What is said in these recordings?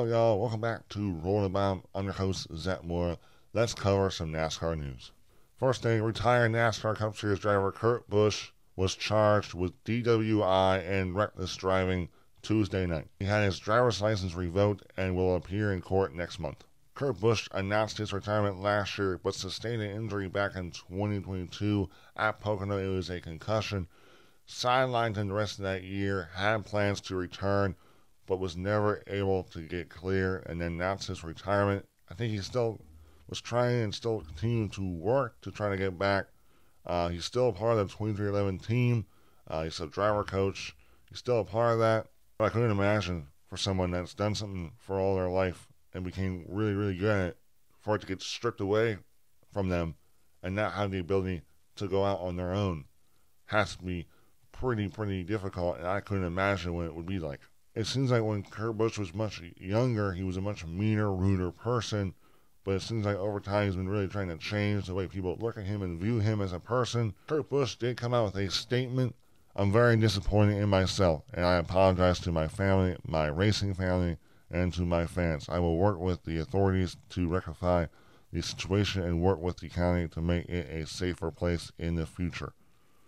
What's up, y'all? Welcome back to Rolling the Bomb. I'm your host, Zach Moore. Let's cover some NASCAR news. First thing, retired NASCAR Cup Series driver Kurt Busch was charged with DWI and reckless driving Tuesday night. He had his driver's license revoked and will appear in court next month. Kurt Busch announced his retirement last year, but sustained an injury back in 2022 at Pocono. It was a concussion. Sidelined in the rest of that year, had plans to return, but was never able to get clear, and then announced his retirement. I think he still was trying and still continuing to work to try to get back. He's still a part of the 2311 team. He's a driver coach. He's still a part of that. But I couldn't imagine for someone that's done something for all their life and became really, really good at it, for it to get stripped away from them and not have the ability to go out on their own. Has to be pretty difficult, and I couldn't imagine what it would be like. It seems like when Kurt Busch was much younger, he was a much meaner, ruder person, but it seems like over time he's been really trying to change the way people look at him and view him as a person. Kurt Busch did come out with a statement. I'm very disappointed in myself, and I apologize to my family, my racing family, and to my fans. I will work with the authorities to rectify the situation and work with the county to make it a safer place in the future.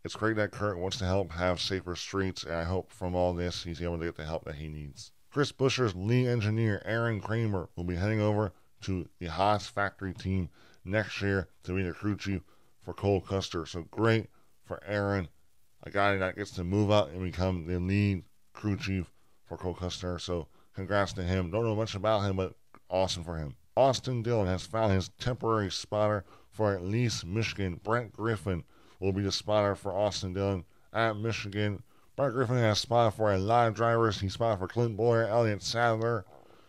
It's great that Kurt wants to help have safer streets, and I hope from all this he's able to get the help that he needs. Chris Buescher's lead engineer, Aaron Kramer, will be heading over to the Haas factory team next year to be the crew chief for Cole Custer. So great for Aaron, a guy that gets to move up and become the lead crew chief for Cole Custer. So congrats to him. Don't know much about him, but awesome for him. Austin Dillon has found his temporary spotter for at least Michigan. Brent Griffin will be the spotter for Austin Dillon at Michigan. Brent Griffin has spotted for a lot of drivers. He spotted for Clint Boyer, Elliott Sadler.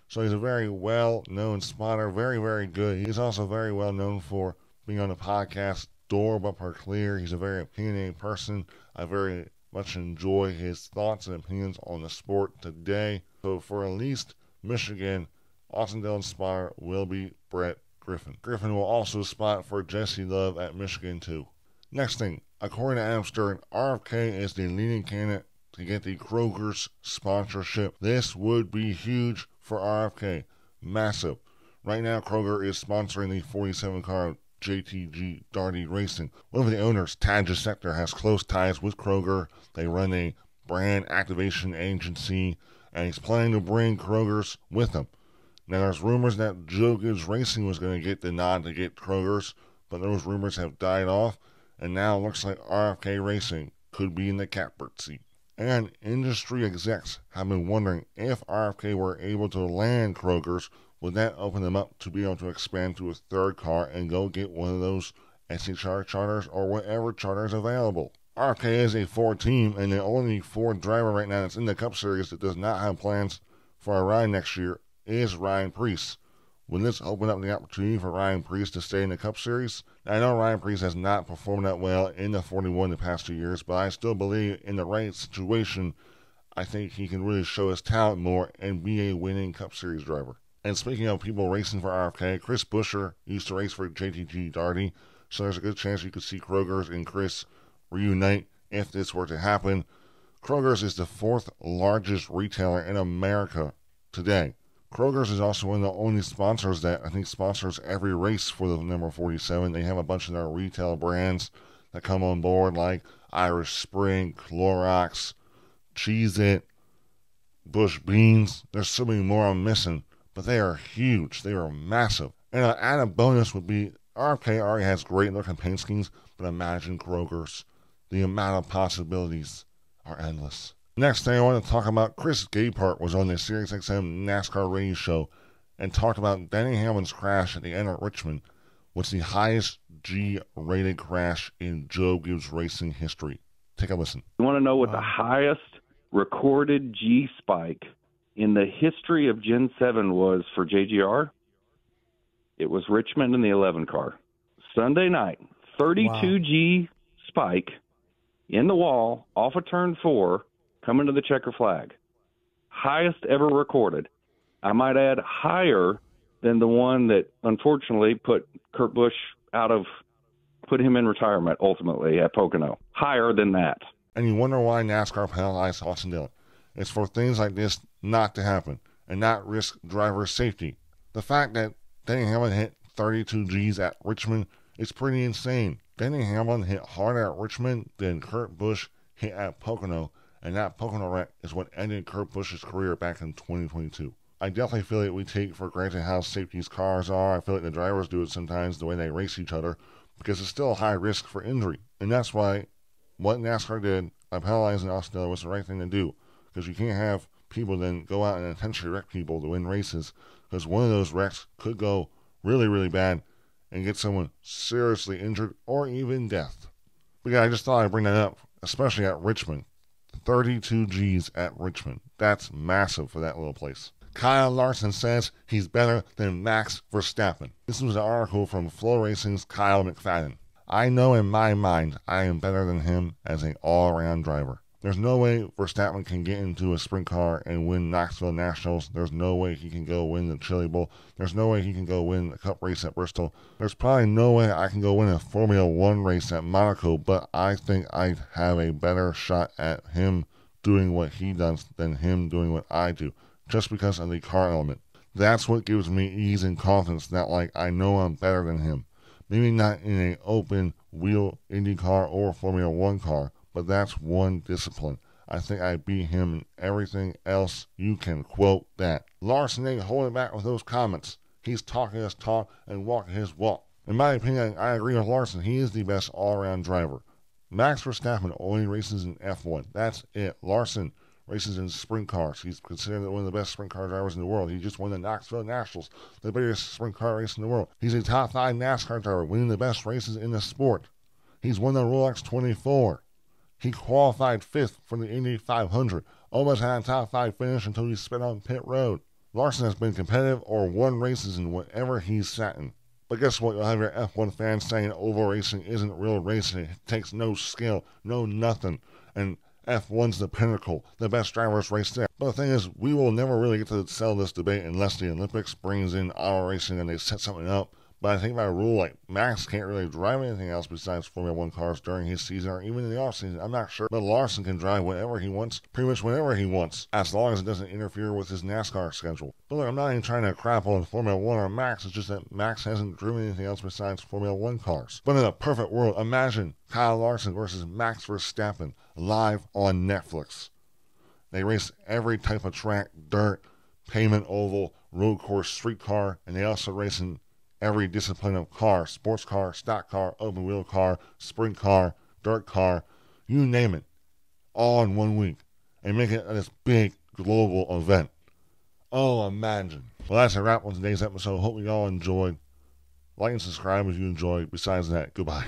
So he's a very well-known spotter, very, very good. He's also very well-known for being on the podcast Door Bumper Clear. He's a very opinionated person. I very much enjoy his thoughts and opinions on the sport today. So for at least Michigan, Austin Dillon's spotter will be Brett Griffin. Griffin will also spot for Jesse Love at Michigan too. Next thing, according to Adam Stern, RFK is the leading candidate to get the Kroger's sponsorship. This would be huge for RFK. Massive. Right now, Kroger is sponsoring the 47-car JTG Darty Racing. One of the owners, Tad Sector, has close ties with Kroger. They run a brand activation agency, and he's planning to bring Kroger's with him. Now, there's rumors that Joe Gibbs Racing was going to get the nod to get Kroger's, but those rumors have died off. And now it looks like RFK Racing could be in the catbird seat. And industry execs have been wondering if RFK were able to land Kroger's, would that open them up to be able to expand to a third car and go get one of those SHR charters or whatever charter is available. RFK is a Ford team, and the only Ford driver right now that's in the Cup Series that does not have plans for a ride next year is Ryan Preece. Will this open up the opportunity for Ryan Preece to stay in the Cup Series? I know Ryan Preece has not performed that well in the 41 the past 2 years, but I still believe in the right situation, I think he can really show his talent more and be a winning Cup Series driver. And speaking of people racing for RFK, Chris Buescher used to race for JTG Darty, so there's a good chance you could see Kroger's and Chris reunite if this were to happen. Kroger's is the fourth largest retailer in America today. Kroger's is also one of the only sponsors that I think sponsors every race for the number 47. They have a bunch of their retail brands that come on board like Irish Spring, Clorox, Cheez-It, Bush Beans. There's so many more I'm missing, but they are huge. They are massive. And an added bonus would be RFK already has great looking paint schemes, but imagine Kroger's. The amount of possibilities are endless. Next thing I want to talk about, Chris Gabhart was on the SiriusXM NASCAR radio show and talked about Denny Hamlin's crash at the end of Richmond, which is the highest G-rated crash in Joe Gibbs Racing history. Take a listen. You want to know what the highest recorded G spike in the history of Gen 7 was for JGR? It was Richmond in the 11 car. Sunday night, 32 G spike in the wall off of turn 4 coming to the checker flag. Highest ever recorded. I might add higher than the one that unfortunately put Kurt Busch put him in retirement ultimately at Pocono. Higher than that. And you wonder why NASCAR penalized Austin Dillon. It's for things like this not to happen. and not risk driver safety. The fact that Denny Hamlin hit 32 Gs at Richmond is pretty insane. Denny Hamlin hit harder at Richmond than Kurt Busch hit at Pocono, and that Pocono wreck is what ended Kurt Busch's career back in 2022. I definitely feel like we take for granted how safe these cars are. I feel like the drivers do it sometimes, the way they race each other, because it's still a high risk for injury. And that's why what NASCAR did by penalizing Austin was the right thing to do, because you can't have people then go out and intentionally wreck people to win races, because one of those wrecks could go really, really bad and get someone seriously injured or even death. But yeah, I just thought I'd bring that up, especially at Richmond. 32 Gs at Richmond. That's massive for that little place. Kyle Larson says he's better than Max Verstappen. This was an article from Flow Racing's Kyle McFadden. I know in my mind I am better than him as an all-around driver. There's no way Verstappen can get into a sprint car and win Knoxville Nationals. There's no way he can go win the Chili Bowl. There's no way he can go win a cup race at Bristol. There's probably no way I can go win a Formula 1 race at Monaco, but I think I have a better shot at him doing what he does than him doing what I do, just because of the car element. That's what gives me ease and confidence that, like, I know I'm better than him. Maybe not in an open wheel Indy car or Formula 1 car, but that's one discipline. I think I beat him in everything else. You can quote that. Larson ain't holding back with those comments. He's talking his talk and walking his walk. In my opinion, I agree with Larson. He is the best all-around driver. Max Verstappen only races in F1. That's it. Larson races in sprint cars. He's considered one of the best sprint car drivers in the world. He just won the Knoxville Nationals, the biggest sprint car race in the world. He's a top 5 NASCAR driver, winning the best races in the sport. He's won the Rolex 24. He qualified 5th for the Indy 500. Almost had a top 5 finish until he spit on pit road. Larson has been competitive or won races in whatever he's sat in. But guess what? You'll have your F1 fans saying oval racing isn't real racing. It takes no skill, no nothing. And F1's the pinnacle. The best drivers race there. But the thing is, we will never really get to settle this debate unless the Olympics brings in auto racing and they set something up. But I think by rule, like, Max can't really drive anything else besides Formula 1 cars during his season or even in the off-season. I'm not sure. But Larson can drive whatever he wants, pretty much whenever he wants, as long as it doesn't interfere with his NASCAR schedule. But look, I'm not even trying to crap on Formula 1 or Max. It's just that Max hasn't driven anything else besides Formula 1 cars. But in a perfect world, imagine Kyle Larson versus Max Verstappen live on Netflix. They race every type of track: dirt, pavement, oval, road course, street car, and they also race in every discipline of car: sports car, stock car, open wheel car, sprint car, dirt car, you name it, all in 1 week, and make it this big global event. Oh, imagine. Well, that's a wrap on today's episode. Hope you all enjoyed. Like and subscribe if you enjoyed. Besides that, goodbye.